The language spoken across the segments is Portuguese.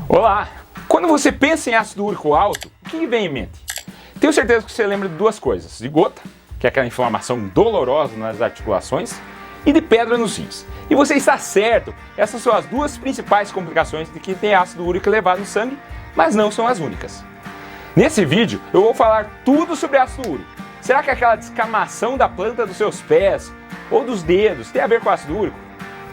Olá! Quando você pensa em ácido úrico alto, o que vem em mente? Tenho certeza que você lembra de duas coisas: de gota, que é aquela inflamação dolorosa nas articulações, e de pedra nos rins. E você está certo, essas são as duas principais complicações de quem tem ácido úrico elevado no sangue, mas não são as únicas. Nesse vídeo eu vou falar tudo sobre ácido úrico. Será que aquela descamação da planta dos seus pés ou dos dedos tem a ver com ácido úrico?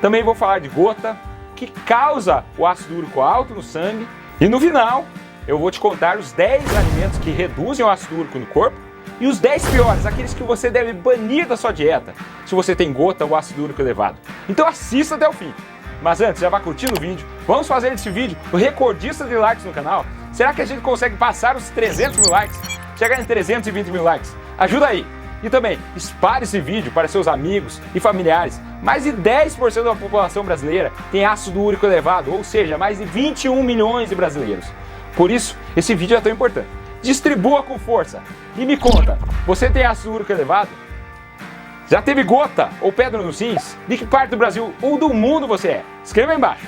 Também vou falar de gota, que causa o ácido úrico alto no sangue. E no final, eu vou te contar os 10 alimentos que reduzem o ácido úrico no corpo e os 10 piores, aqueles que você deve banir da sua dieta se você tem gota ou ácido úrico elevado. Então assista até o fim. Mas antes, já vá curtindo o vídeo. Vamos fazer desse vídeo o recordista de likes no canal. Será que a gente consegue passar os 300 mil likes? Chegar em 320 mil likes? Ajuda aí! E também, espalhe esse vídeo para seus amigos e familiares. Mais de 10% da população brasileira tem ácido úrico elevado, ou seja, mais de 21 milhões de brasileiros. Por isso, esse vídeo é tão importante. Distribua com força. E me conta, você tem ácido úrico elevado? Já teve gota ou pedra nos rins? De que parte do Brasil ou do mundo você é? Escreva aí embaixo.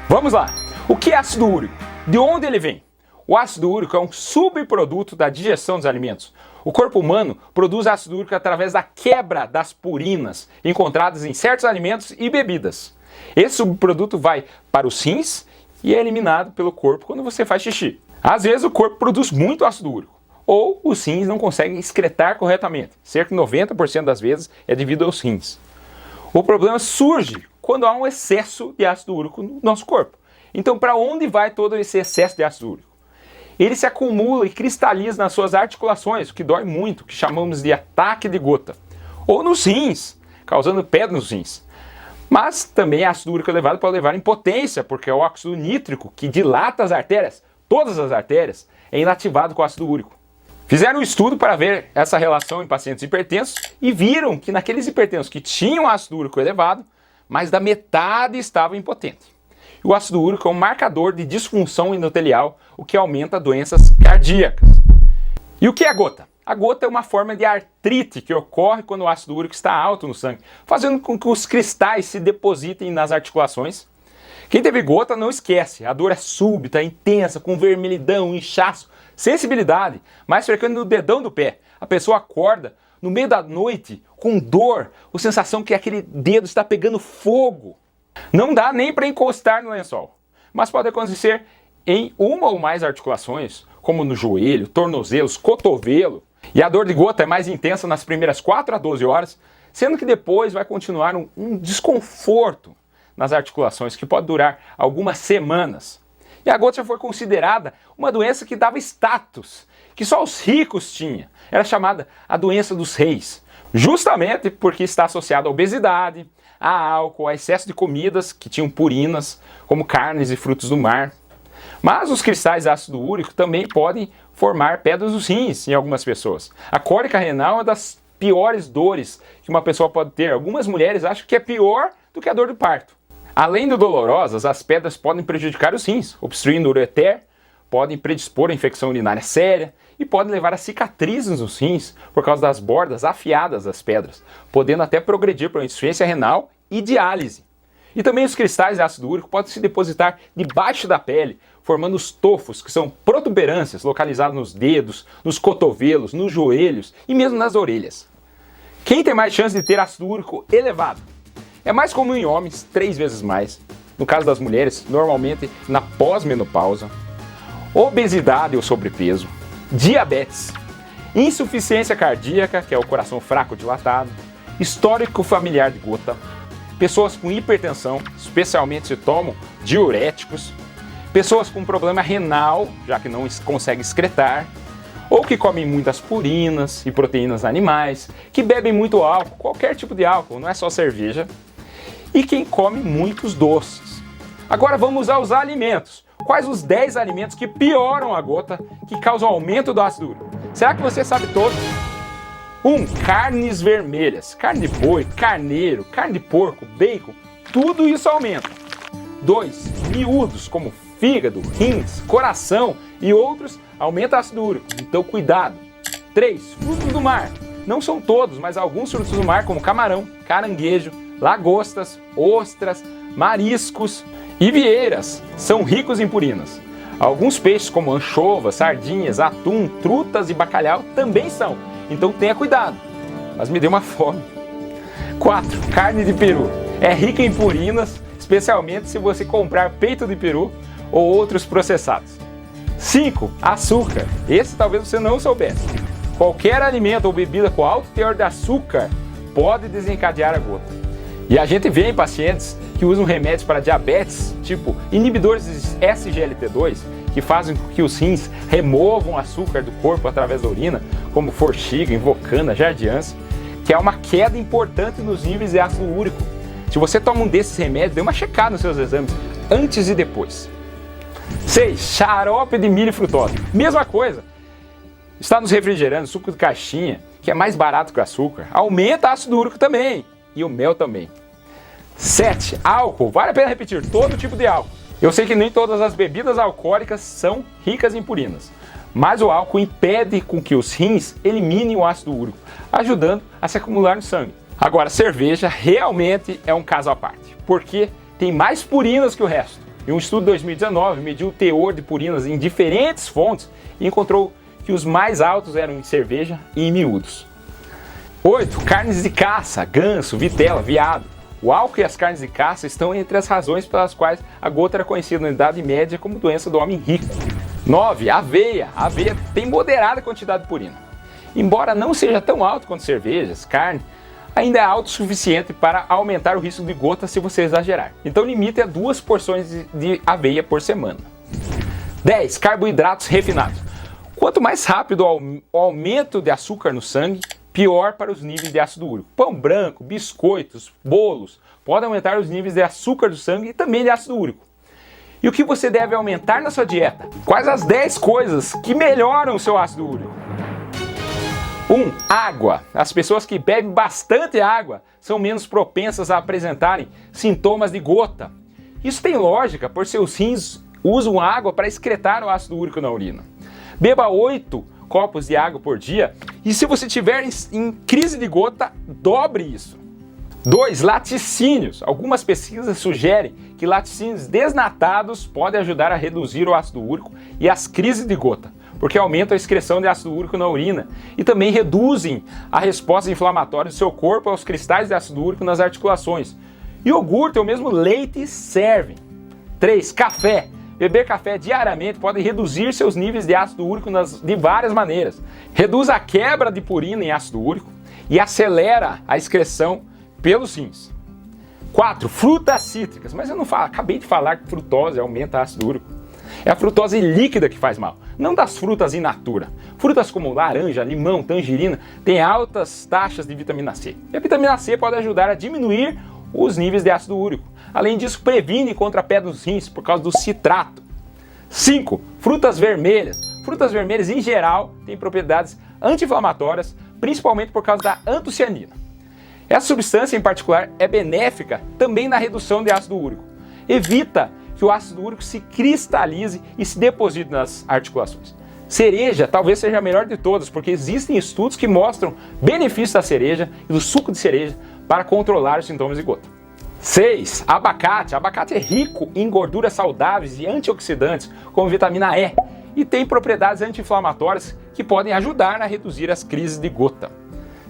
Vamos lá. O que é ácido úrico? De onde ele vem? O ácido úrico é um subproduto da digestão dos alimentos. O corpo humano produz ácido úrico através da quebra das purinas encontradas em certos alimentos e bebidas. Esse subproduto vai para os rins e é eliminado pelo corpo quando você faz xixi. Às vezes o corpo produz muito ácido úrico, ou os rins não conseguem excretar corretamente. Cerca de 90% das vezes é devido aos rins. O problema surge quando há um excesso de ácido úrico no nosso corpo. Então, para onde vai todo esse excesso de ácido úrico? Ele se acumula e cristaliza nas suas articulações, o que dói muito, que chamamos de ataque de gota. Ou nos rins, causando pedra nos rins. Mas também ácido úrico elevado pode levar à impotência, porque o óxido nítrico, que dilata as artérias, todas as artérias, é inativado com ácido úrico. Fizeram um estudo para ver essa relação em pacientes hipertensos e viram que naqueles hipertensos que tinham ácido úrico elevado, mais da metade estava impotente. O ácido úrico é um marcador de disfunção endotelial, o que aumenta doenças cardíacas. E o que é a gota? A gota é uma forma de artrite que ocorre quando o ácido úrico está alto no sangue, fazendo com que os cristais se depositem nas articulações. Quem teve gota não esquece, a dor é súbita, intensa, com vermelhidão, inchaço, sensibilidade, mais frequente no dedão do pé. A pessoa acorda no meio da noite com dor, ou sensação que aquele dedo está pegando fogo. Não dá nem para encostar no lençol, mas pode acontecer em uma ou mais articulações, como no joelho, tornozelos, cotovelo. E a dor de gota é mais intensa nas primeiras 4 a 12 horas, sendo que depois vai continuar um desconforto nas articulações que pode durar algumas semanas. E a gota já foi considerada uma doença que dava status, que só os ricos tinham. Era chamada a doença dos reis, justamente porque está associada à obesidade, a álcool, a excesso de comidas que tinham purinas, como carnes e frutos do mar. Mas os cristais de ácido úrico também podem formar pedras nos rins em algumas pessoas. A cólica renal é uma das piores dores que uma pessoa pode ter. Algumas mulheres acham que é pior do que a dor do parto. Além de dolorosas, as pedras podem prejudicar os rins, obstruindo o ureter, podem predispor a infecção urinária séria e podem levar a cicatrizes nos rins por causa das bordas afiadas das pedras, podendo até progredir para uma insuficiência renal e diálise. E também os cristais de ácido úrico podem se depositar debaixo da pele, formando os tofos, que são protuberâncias localizadas nos dedos, nos cotovelos, nos joelhos e mesmo nas orelhas. Quem tem mais chance de ter ácido úrico elevado? É mais comum em homens, 3 vezes mais. No caso das mulheres, normalmente na pós-menopausa. Obesidade ou sobrepeso, diabetes, insuficiência cardíaca, que é o coração fraco dilatado, histórico familiar de gota, pessoas com hipertensão, especialmente se tomam diuréticos, pessoas com problema renal, já que não conseguem excretar, ou que comem muitas purinas e proteínas animais, que bebem muito álcool, qualquer tipo de álcool, não é só cerveja, e quem come muitos doces. Agora vamos aos alimentos. Quais os 10 alimentos que pioram a gota, que causam aumento do ácido úrico? Será que você sabe todos? 1. Carnes vermelhas. Carne de boi, carneiro, carne de porco, bacon, tudo isso aumenta. 2. Miúdos, como fígado, rins, coração e outros, aumenta ácido úrico, então cuidado. 3. Frutos do mar. Não são todos, mas alguns frutos do mar, como camarão, caranguejo, lagostas, ostras, mariscos e vieiras são ricos em purinas. Alguns peixes como anchovas, sardinhas, atum, trutas e bacalhau também são, então tenha cuidado. Mas me deu uma fome. 4. Carne de peru. É rica em purinas, especialmente se você comprar peito de peru ou outros processados. 5. Açúcar. Esse talvez você não soubesse. Qualquer alimento ou bebida com alto teor de açúcar pode desencadear a gota. E a gente vê em pacientes que usam remédios para diabetes, tipo inibidores de SGLT2, que fazem com que os rins removam açúcar do corpo através da urina, como Forxiga, Invocana, Jardiance, que é uma queda importante nos níveis de ácido úrico. Se você toma um desses remédios, dê uma checada nos seus exames, antes e depois. 6. Xarope de milho e frutose. Mesma coisa. Está nos refrigerantes, suco de caixinha, que é mais barato que o açúcar, aumenta ácido úrico também. E o mel também. 7. Álcool. Vale a pena repetir, todo tipo de álcool. Eu sei que nem todas as bebidas alcoólicas são ricas em purinas, mas o álcool impede com que os rins eliminem o ácido úrico, ajudando a se acumular no sangue. Agora, cerveja realmente é um caso à parte, porque tem mais purinas que o resto. E um estudo de 2019 mediu o teor de purinas em diferentes fontes e encontrou que os mais altos eram em cerveja e em miúdos. 8. Carnes de caça, ganso, vitela, veado. O álcool e as carnes de caça estão entre as razões pelas quais a gota era conhecida na Idade Média como doença do homem rico. 9. Aveia. A aveia tem moderada quantidade de purina. Embora não seja tão alto quanto cervejas, carne, ainda é alto o suficiente para aumentar o risco de gota se você exagerar. Então limite a 2 porções de aveia por semana. 10. Carboidratos refinados. Quanto mais rápido o aumento de açúcar no sangue, pior para os níveis de ácido úrico. Pão branco, biscoitos, bolos podem aumentar os níveis de açúcar do sangue e também de ácido úrico. E o que você deve aumentar na sua dieta? Quais as 10 coisas que melhoram o seu ácido úrico? 1. Água. As pessoas que bebem bastante água são menos propensas a apresentarem sintomas de gota. Isso tem lógica, pois seus rins usam água para excretar o ácido úrico na urina. Beba 8 copos de água por dia e se você estiver em crise de gota, dobre isso. 2. Laticínios. Algumas pesquisas sugerem que laticínios desnatados podem ajudar a reduzir o ácido úrico e as crises de gota, porque aumentam a excreção de ácido úrico na urina e também reduzem a resposta inflamatória do seu corpo aos cristais de ácido úrico nas articulações. Iogurte ou mesmo leite servem. 3. Café. Beber café diariamente pode reduzir seus níveis de ácido úrico de várias maneiras. Reduz a quebra de purina em ácido úrico e acelera a excreção pelos rins. 4. Frutas cítricas. Mas eu não acabei de falar que frutose aumenta ácido úrico. É a frutose líquida que faz mal, não das frutas in natura. Frutas como laranja, limão, tangerina têm altas taxas de vitamina C. E a vitamina C pode ajudar a diminuir os níveis de ácido úrico. Além disso, previne contra a pedra nos rins por causa do citrato. 5. Frutas vermelhas. Frutas vermelhas, em geral, têm propriedades anti-inflamatórias, principalmente por causa da antocianina. Essa substância, em particular, é benéfica também na redução de ácido úrico. Evita que o ácido úrico se cristalize e se deposite nas articulações. Cereja talvez seja a melhor de todas, porque existem estudos que mostram benefícios da cereja e do suco de cereja para controlar os sintomas de gota. 6. Abacate. Abacate é rico em gorduras saudáveis e antioxidantes, como vitamina E, e tem propriedades anti-inflamatórias que podem ajudar a reduzir as crises de gota.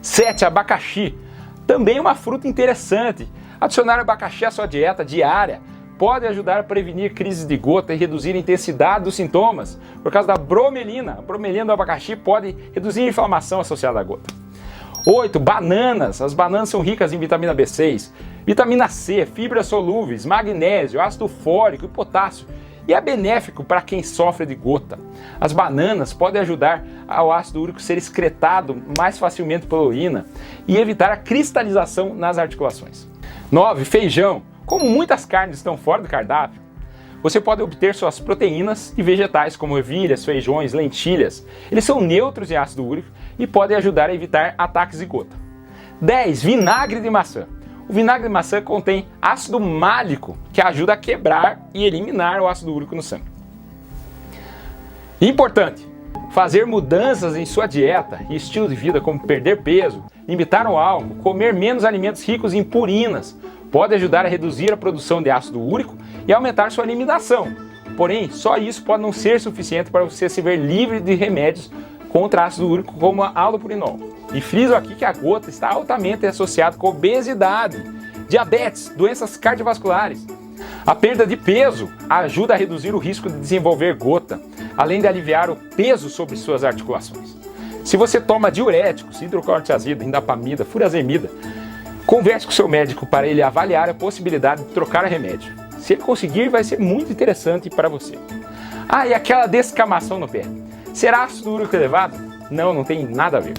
7. Abacaxi. Também uma fruta interessante. Adicionar abacaxi à sua dieta diária pode ajudar a prevenir crises de gota e reduzir a intensidade dos sintomas, por causa da bromelina. A bromelina do abacaxi pode reduzir a inflamação associada à gota. 8. Bananas. As bananas são ricas em vitamina B6, vitamina C, fibras solúveis, magnésio, ácido fólico e potássio. E é benéfico para quem sofre de gota. As bananas podem ajudar ao ácido úrico ser excretado mais facilmente pela urina e evitar a cristalização nas articulações. 9. Feijão. Como muitas carnes estão fora do cardápio, você pode obter suas proteínas de vegetais como ervilhas, feijões, lentilhas. Eles são neutros em ácido úrico e podem ajudar a evitar ataques de gota. 10. Vinagre de maçã. O vinagre de maçã contém ácido málico, que ajuda a quebrar e eliminar o ácido úrico no sangue. Importante, Fazer mudanças em sua dieta e estilo de vida, como perder peso, limitar o álcool, comer menos alimentos ricos em purinas, pode ajudar a reduzir a produção de ácido úrico e aumentar sua eliminação. Porém, só isso pode não ser suficiente para você se ver livre de remédios contra ácido úrico como a allopurinol. E friso aqui que a gota está altamente associada com obesidade, diabetes, doenças cardiovasculares. A perda de peso ajuda a reduzir o risco de desenvolver gota, além de aliviar o peso sobre suas articulações. Se você toma diuréticos, hidrocortisazida, indapamida, furazemida, converse com seu médico para ele avaliar a possibilidade de trocar o remédio. Se ele conseguir, vai ser muito interessante para você. E aquela descamação no pé. Será ácido úrico elevado? Não, não tem nada a ver.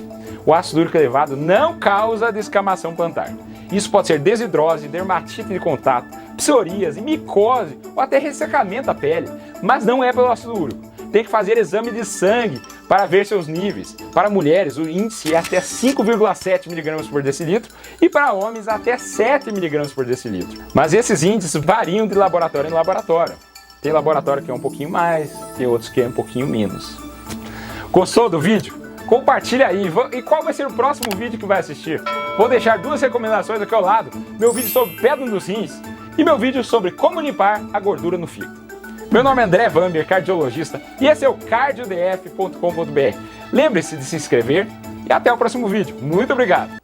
O ácido úrico elevado não causa descamação plantar. Isso pode ser desidrose, dermatite de contato, psoríase, micose ou até ressecamento da pele, mas não é pelo ácido úrico. Tem que fazer exame de sangue para ver seus níveis. Para mulheres, o índice é até 5,7 mg por decilitro e para homens até 7 mg por decilitro. Mas esses índices variam de laboratório em laboratório. Tem laboratório que é um pouquinho mais, tem outros que é um pouquinho menos. Gostou do vídeo? Compartilha aí. E qual vai ser o próximo vídeo que vai assistir? Vou deixar duas recomendações aqui ao lado. Meu vídeo sobre pedra nos rins e meu vídeo sobre como limpar a gordura no fígado. Meu nome é André Vamber, cardiologista, e esse é o cardiodf.com.br. Lembre-se de se inscrever e até o próximo vídeo. Muito obrigado!